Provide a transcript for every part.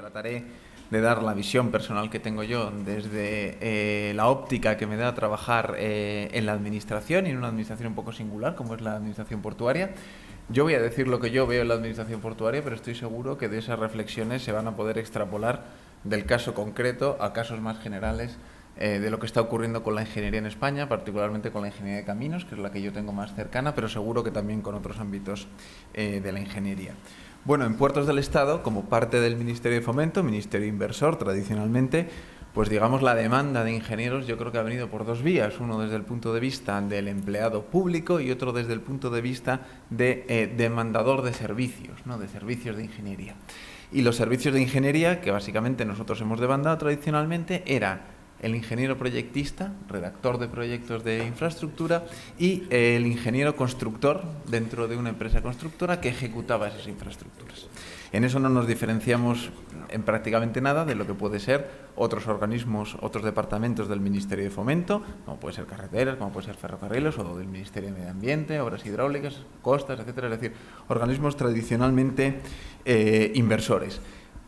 trataré de dar la visión personal que tengo yo desde la óptica que me da trabajar en la administración y en una administración un poco singular como es la administración portuaria. Yo voy a decir lo que yo veo en la administración portuaria, pero estoy seguro que de esas reflexiones se van a poder extrapolar del caso concreto a casos más generales de lo que está ocurriendo con la ingeniería en España, particularmente con la ingeniería de caminos, que es la que yo tengo más cercana, pero seguro que también con otros ámbitos de la ingeniería. Bueno, en Puertos del Estado, como parte del Ministerio de Fomento, Ministerio Inversor tradicionalmente, pues digamos la demanda de ingenieros yo creo que ha venido por dos vías, uno desde el punto de vista del empleado público y otro desde el punto de vista de demandador de servicios, ¿no? De servicios de ingeniería. Y los servicios de ingeniería que básicamente nosotros hemos demandado tradicionalmente era el ingeniero proyectista, redactor de proyectos de infraestructura, y el ingeniero constructor dentro de una empresa constructora que ejecutaba esas infraestructuras. En eso no nos diferenciamos en prácticamente nada de lo que puede ser otros organismos, otros departamentos del Ministerio de Fomento, como puede ser carreteras, como puede ser ferrocarriles, o del Ministerio de Medio Ambiente, obras hidráulicas, costas, etcétera. Es decir, organismos tradicionalmente inversores.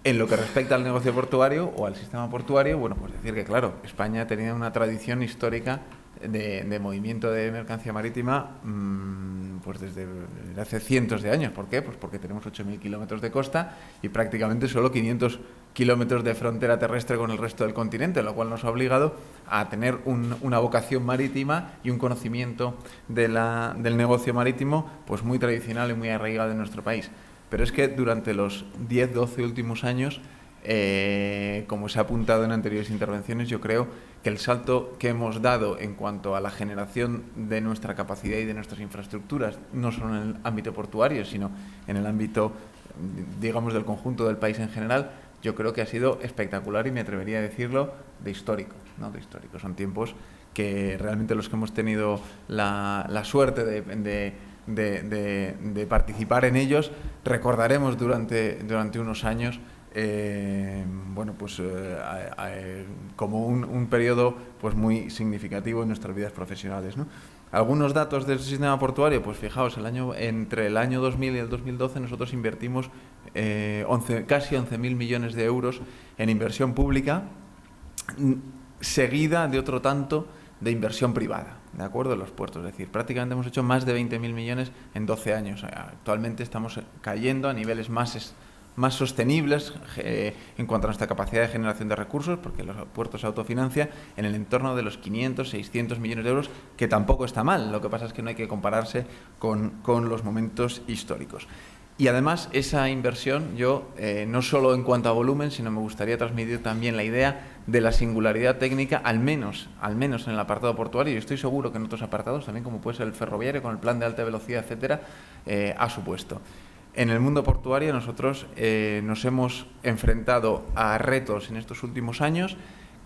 En lo que respecta al negocio portuario o al sistema portuario, bueno, pues decir que, claro, España tenía una tradición histórica de movimiento de mercancía marítima pues desde hace cientos de años. ¿Por qué? Pues porque tenemos 8.000 kilómetros de costa y prácticamente solo 500 kilómetros de frontera terrestre con el resto del continente, lo cual nos ha obligado a tener una vocación marítima y un conocimiento del negocio marítimo pues muy tradicional y muy arraigado en nuestro país. Pero es que durante los 10-12 últimos años, como se ha apuntado en anteriores intervenciones, yo creo que el salto que hemos dado en cuanto a la generación de nuestra capacidad y de nuestras infraestructuras, no solo en el ámbito portuario, sino en el ámbito, digamos, del conjunto del país en general, yo creo que ha sido espectacular y me atrevería a decirlo de histórico, ¿no? De histórico. Son tiempos que realmente los que hemos tenido la suerte de participar en ellos, recordaremos durante unos años bueno, pues como un periodo pues muy significativo en nuestras vidas profesionales, ¿no? Algunos datos del sistema portuario, pues fijaos, entre el año 2000 y el 2012 nosotros invertimos casi 11.000 millones de euros en inversión pública, seguida de otro tanto de inversión privada, ¿de acuerdo? En los puertos, es decir, prácticamente hemos hecho más de 20.000 millones en 12 años. Actualmente estamos cayendo a niveles más sostenibles en cuanto a nuestra capacidad de generación de recursos, porque los puertos se autofinancian en el entorno de los 500, 600 millones de euros, que tampoco está mal. Lo que pasa es que no hay que compararse con los momentos históricos. Y además esa inversión, yo no solo en cuanto a volumen, sino me gustaría transmitir también la idea de la singularidad técnica, al menos en el apartado portuario, y estoy seguro que en otros apartados, también como puede ser el ferroviario, con el plan de alta velocidad, etcétera, ha supuesto. En el mundo portuario nosotros nos hemos enfrentado a retos en estos últimos años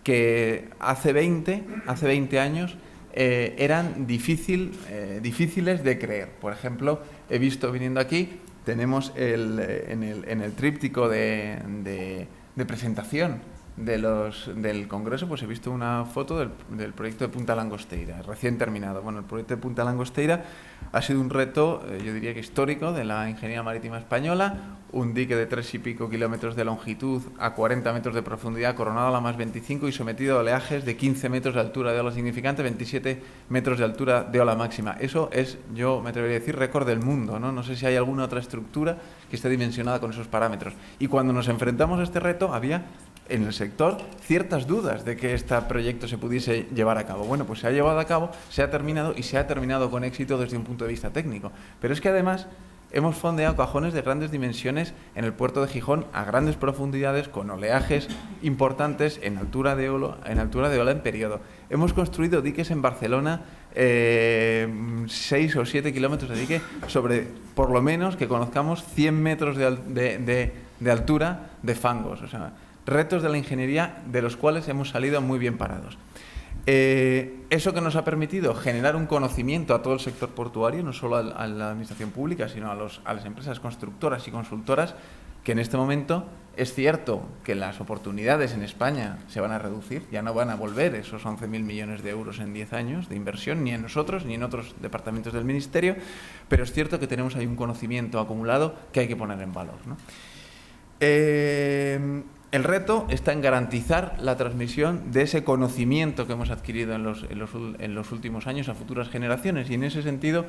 que hace 20 años eran difíciles de creer. Por ejemplo, he visto viniendo aquí, tenemos en el tríptico de presentación del Congreso, pues he visto una foto del proyecto de Punta Langosteira, recién terminado. Bueno, el proyecto de Punta Langosteira ha sido un reto, yo diría que histórico, de la ingeniería marítima española, un dique de 3 y pico kilómetros de longitud a 40 metros de profundidad, coronado a la más 25 y sometido a oleajes de 15 metros de altura de ola significante, 27 metros de altura de ola máxima. Eso es, yo me atrevería a decir, récord del mundo, ¿no? No sé si hay alguna otra estructura que esté dimensionada con esos parámetros. Y cuando nos enfrentamos a este reto, había en el sector ciertas dudas de que este proyecto se pudiese llevar a cabo. Bueno, pues se ha llevado a cabo, se ha terminado y se ha terminado con éxito desde un punto de vista técnico. Pero es que además hemos fondeado cajones de grandes dimensiones en el puerto de Gijón a grandes profundidades con oleajes importantes en altura de ola en periodo. Hemos construido diques en Barcelona, 6 o 7 kilómetros de dique sobre, por lo menos, que conozcamos 100 metros de altura de fangos. O sea, retos de la ingeniería de los cuales hemos salido muy bien parados. Eso que nos ha permitido generar un conocimiento a todo el sector portuario, no solo a la administración pública, sino a las empresas constructoras y consultoras, que en este momento es cierto que las oportunidades en España se van a reducir, ya no van a volver esos 11.000 millones de euros en 10 años de inversión, ni en nosotros, ni en otros departamentos del Ministerio, pero es cierto que tenemos ahí un conocimiento acumulado que hay que poner en valor, ¿no? el reto está en garantizar la transmisión de ese conocimiento que hemos adquirido en los últimos años a futuras generaciones, y en ese sentido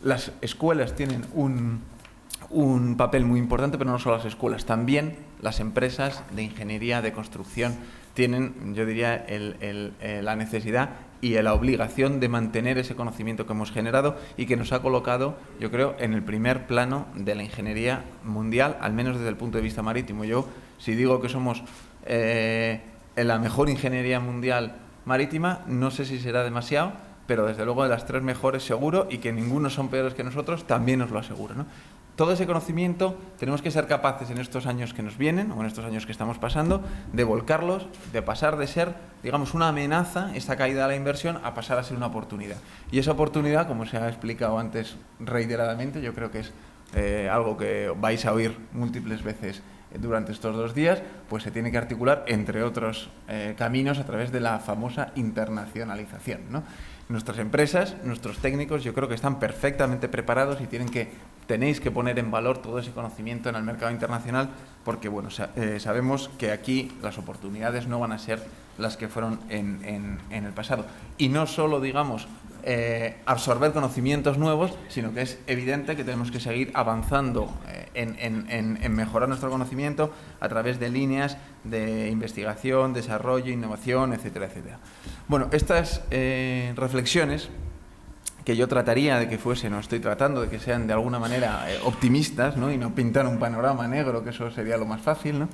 las escuelas tienen un papel muy importante, pero no solo las escuelas, también las empresas de ingeniería, de construcción, tienen, yo diría, la necesidad y la obligación de mantener ese conocimiento que hemos generado y que nos ha colocado, yo creo, en el primer plano de la ingeniería mundial, al menos desde el punto de vista marítimo. Yo, si digo que somos la mejor ingeniería mundial marítima, no sé si será demasiado, pero desde luego de las 3 mejores seguro, y que ninguno son peores que nosotros, también os lo aseguro, ¿no? Todo ese conocimiento tenemos que ser capaces en estos años que nos vienen, o en estos años que estamos pasando, de volcarlos, de pasar de ser, digamos, una amenaza, esta caída de la inversión, a pasar a ser una oportunidad. Y esa oportunidad, como se ha explicado antes reiteradamente, yo creo que es algo que vais a oír múltiples veces durante estos 2 días, pues se tiene que articular, entre otros caminos, a través de la famosa internacionalización, ¿no? Nuestras empresas, nuestros técnicos, yo creo que están perfectamente preparados y tenéis que poner en valor todo ese conocimiento en el mercado internacional, porque bueno, sabemos que aquí las oportunidades no van a ser las que fueron en el pasado. Y no solo, digamos, absorber conocimientos nuevos, sino que es evidente que tenemos que seguir avanzando en mejorar nuestro conocimiento a través de líneas de investigación, desarrollo, innovación, etcétera, etcétera. Bueno, estas reflexiones que yo trataría de que fuesen, o estoy tratando de que sean de alguna manera optimistas, ¿no? Y no pintar un panorama negro, que eso sería lo más fácil, ¿no?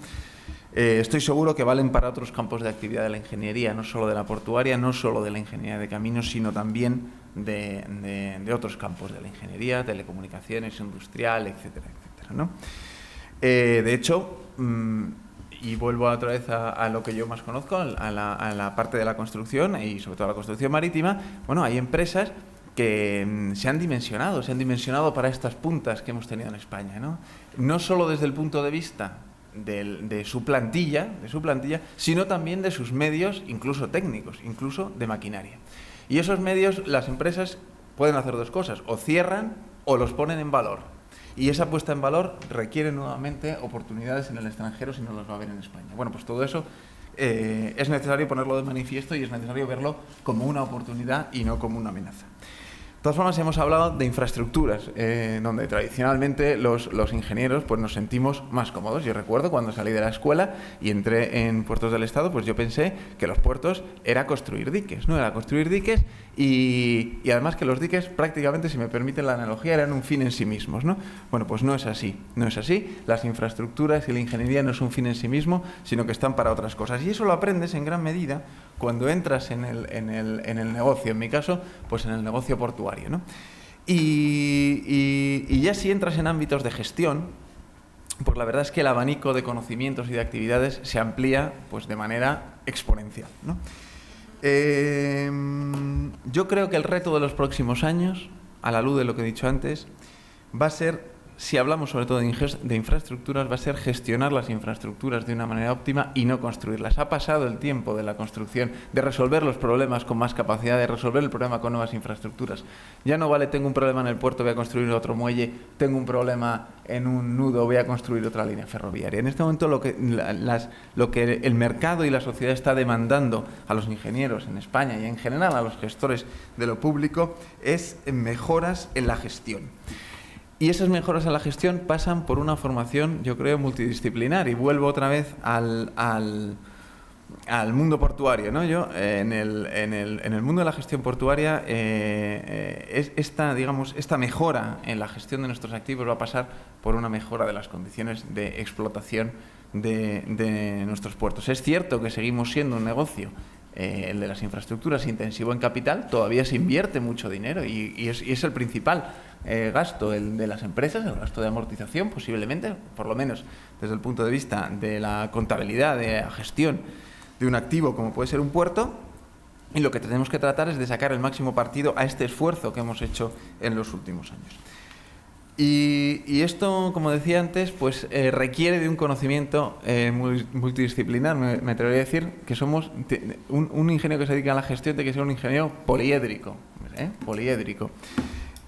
Estoy seguro que valen para otros campos de actividad de la ingeniería, no solo de la portuaria, no solo de la ingeniería de caminos, sino también de otros campos de la ingeniería, telecomunicaciones, industrial, etcétera, etcétera, ¿no? De hecho, y vuelvo otra vez a lo que yo más conozco, a la parte de la construcción y sobre todo a la construcción marítima. Bueno, hay empresas que se han dimensionado para estas puntas que hemos tenido en España, ¿no? No solo desde el punto de vista de su plantilla, sino también de sus medios, incluso técnicos, incluso de maquinaria. Y esos medios, las empresas pueden hacer 2 cosas: o cierran o los ponen en valor. Y esa puesta en valor requiere nuevamente oportunidades en el extranjero si no las va a haber en España. Bueno, pues todo eso es necesario ponerlo de manifiesto y es necesario verlo como una oportunidad y no como una amenaza. De todas formas, hemos hablado de infraestructuras, donde tradicionalmente los ingenieros pues nos sentimos más cómodos. Yo recuerdo cuando salí de la escuela y entré en Puertos del Estado, pues yo pensé que los puertos era construir diques, ¿no? Era construir diques y además que los diques prácticamente, si me permiten la analogía, eran un fin en sí mismos, ¿no? Bueno, pues no es así, no es así. Las infraestructuras y la ingeniería no es un fin en sí mismo, sino que están para otras cosas. Y eso lo aprendes en gran medida cuando entras en el negocio, en mi caso, pues en el negocio portuario, ¿no? Y ya si entras en ámbitos de gestión, pues la verdad es que el abanico de conocimientos y de actividades se amplía pues de manera exponencial, ¿no? Yo creo que el reto de los próximos años, a la luz de lo que he dicho antes, va a ser, si hablamos sobre todo de infraestructuras, va a ser gestionar las infraestructuras de una manera óptima y no construirlas. Ha pasado el tiempo de la construcción, de resolver los problemas con más capacidad, de resolver el problema con nuevas infraestructuras. Ya no vale, tengo un problema en el puerto, voy a construir otro muelle, tengo un problema en un nudo, voy a construir otra línea ferroviaria. En este momento lo que el mercado y la sociedad está demandando a los ingenieros en España y en general a los gestores de lo público es mejoras en la gestión. Y esas mejoras en la gestión pasan por una formación, yo creo, multidisciplinar. Y vuelvo otra vez al mundo portuario, ¿no? Yo, en el mundo de la gestión portuaria, esta mejora en la gestión de nuestros activos va a pasar por una mejora de las condiciones de explotación de nuestros puertos. Es cierto que seguimos siendo un negocio, el de las infraestructuras, intensivo en capital. Todavía se invierte mucho dinero y es el principal gasto, el de las empresas, el gasto de amortización, posiblemente, por lo menos desde el punto de vista de la contabilidad, de la gestión de un activo como puede ser un puerto. Y lo que tenemos que tratar es de sacar el máximo partido a este esfuerzo que hemos hecho en los últimos años. Y esto, como decía antes, pues requiere de un conocimiento multidisciplinar. Me atrevería a decir que somos un ingeniero que se dedica a la gestión, tiene que ser un ingeniero poliédrico, poliédrico.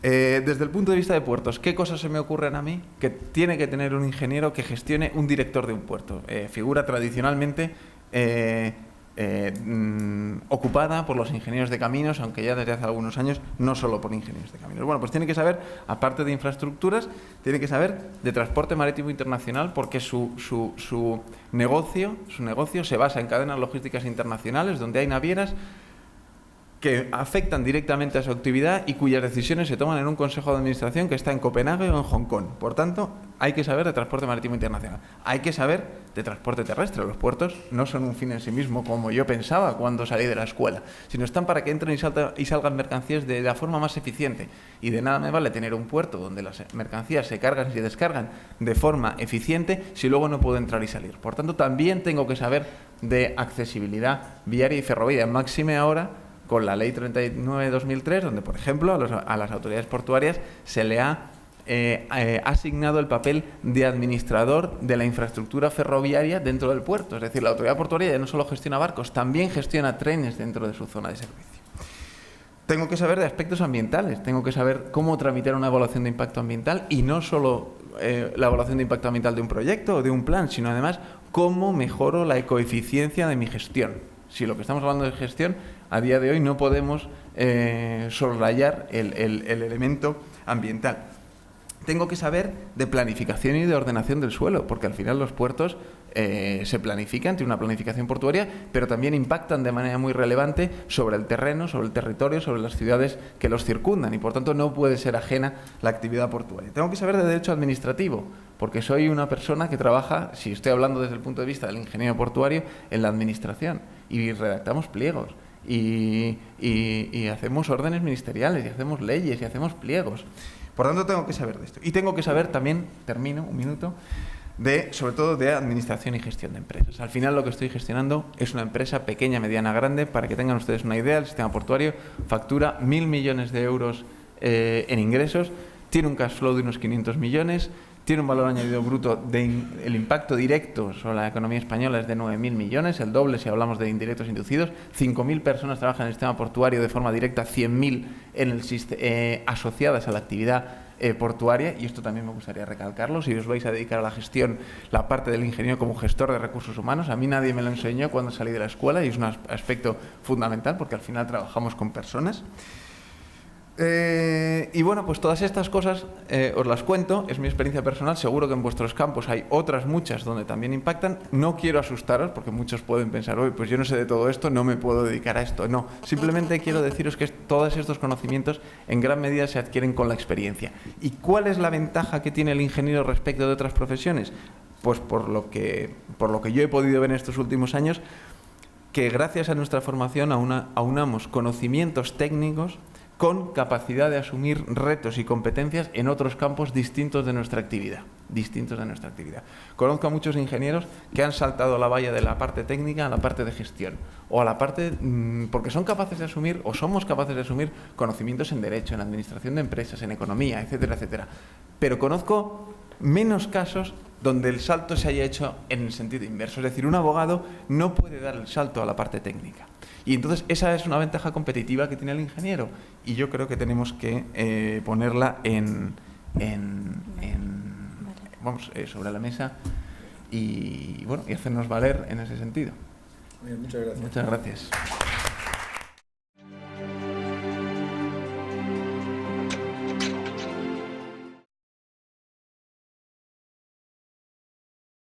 Desde el punto de vista de puertos, ¿qué cosas se me ocurren a mí que tiene que tener un ingeniero que gestione un director de un puerto? Figura tradicionalmente ocupada por los ingenieros de caminos, aunque ya desde hace algunos años no solo por ingenieros de caminos. Bueno, pues tiene que saber, aparte de infraestructuras, tiene que saber de transporte marítimo internacional, porque su negocio se basa en cadenas logísticas internacionales donde hay navieras que afectan directamente a su actividad y cuyas decisiones se toman en un consejo de administración que está en Copenhague o en Hong Kong. Por tanto, hay que saber de transporte marítimo internacional. Hay que saber de transporte terrestre. Los puertos no son un fin en sí mismo, como yo pensaba cuando salí de la escuela, sino están para que entren y salgan mercancías de la forma más eficiente. Y de nada me vale tener un puerto donde las mercancías se cargan y se descargan de forma eficiente si luego no puedo entrar y salir. Por tanto, también tengo que saber de accesibilidad viaria y ferroviaria, máxime ahora con la Ley 39/2003, donde, por ejemplo, a las autoridades portuarias se le ha asignado el papel de administrador de la infraestructura ferroviaria dentro del puerto. Es decir, la autoridad portuaria ya no solo gestiona barcos, también gestiona trenes dentro de su zona de servicio. Tengo que saber de aspectos ambientales, tengo que saber cómo tramitar una evaluación de impacto ambiental, y no solo la evaluación de impacto ambiental de un proyecto o de un plan, sino además cómo mejoro la ecoeficiencia de mi gestión. Si lo que estamos hablando de gestión, a día de hoy no podemos soslayar el elemento ambiental. Tengo que saber de planificación y de ordenación del suelo, porque al final los puertos se planifican, tienen una planificación portuaria, pero también impactan de manera muy relevante sobre el terreno, sobre el territorio, sobre las ciudades que los circundan, y por tanto no puede ser ajena la actividad portuaria. Tengo que saber de derecho administrativo, porque soy una persona que trabaja, si estoy hablando desde el punto de vista del ingeniero portuario, en la administración, y redactamos pliegos, y hacemos órdenes ministeriales, y hacemos leyes, y hacemos pliegos. Por tanto, tengo que saber de esto. Y tengo que saber también, termino, un minuto, sobre todo de administración y gestión de empresas. Al final lo que estoy gestionando es una empresa pequeña, mediana, grande. Para que tengan ustedes una idea, el sistema portuario factura 1.000 millones de euros en ingresos, tiene un cash flow de unos 500 millones, tiene un valor añadido bruto, el impacto directo sobre la economía española es de 9.000 millones, el doble si hablamos de indirectos inducidos. 5.000 personas trabajan en el sistema portuario de forma directa, 100.000 asociadas a la actividad portuaria, y esto también me gustaría recalcarlo. Si os vais a dedicar a la gestión, la parte del ingeniero como gestor de recursos humanos, a mí nadie me lo enseñó cuando salí de la escuela, y es un aspecto fundamental porque al final trabajamos con personas. Y bueno, pues todas estas cosas os las cuento, es mi experiencia personal. Seguro que en vuestros campos hay otras muchas donde también impactan. No quiero asustaros, porque muchos pueden pensar, oye, pues yo no sé de todo esto, no me puedo dedicar a esto. No, simplemente quiero deciros que todos estos conocimientos en gran medida se adquieren con la experiencia. ¿Y cuál es la ventaja que tiene el ingeniero respecto de otras profesiones? Pues por lo que yo he podido ver en estos últimos años, que gracias a nuestra formación aunamos conocimientos técnicos con capacidad de asumir retos y competencias en otros campos distintos de nuestra actividad. Conozco a muchos ingenieros que han saltado la valla de la parte técnica a la parte de gestión, o a la parte, porque son capaces de asumir, o somos capaces de asumir, conocimientos en derecho, en administración de empresas, en economía, etcétera, etcétera. Pero conozco menos casos donde el salto se haya hecho en el sentido inverso. Es decir, un abogado no puede dar el salto a la parte técnica. Y entonces esa es una ventaja competitiva que tiene el ingeniero, y yo creo que tenemos que ponerla sobre la mesa y hacernos valer en ese sentido. Bien, muchas gracias. Muchas gracias.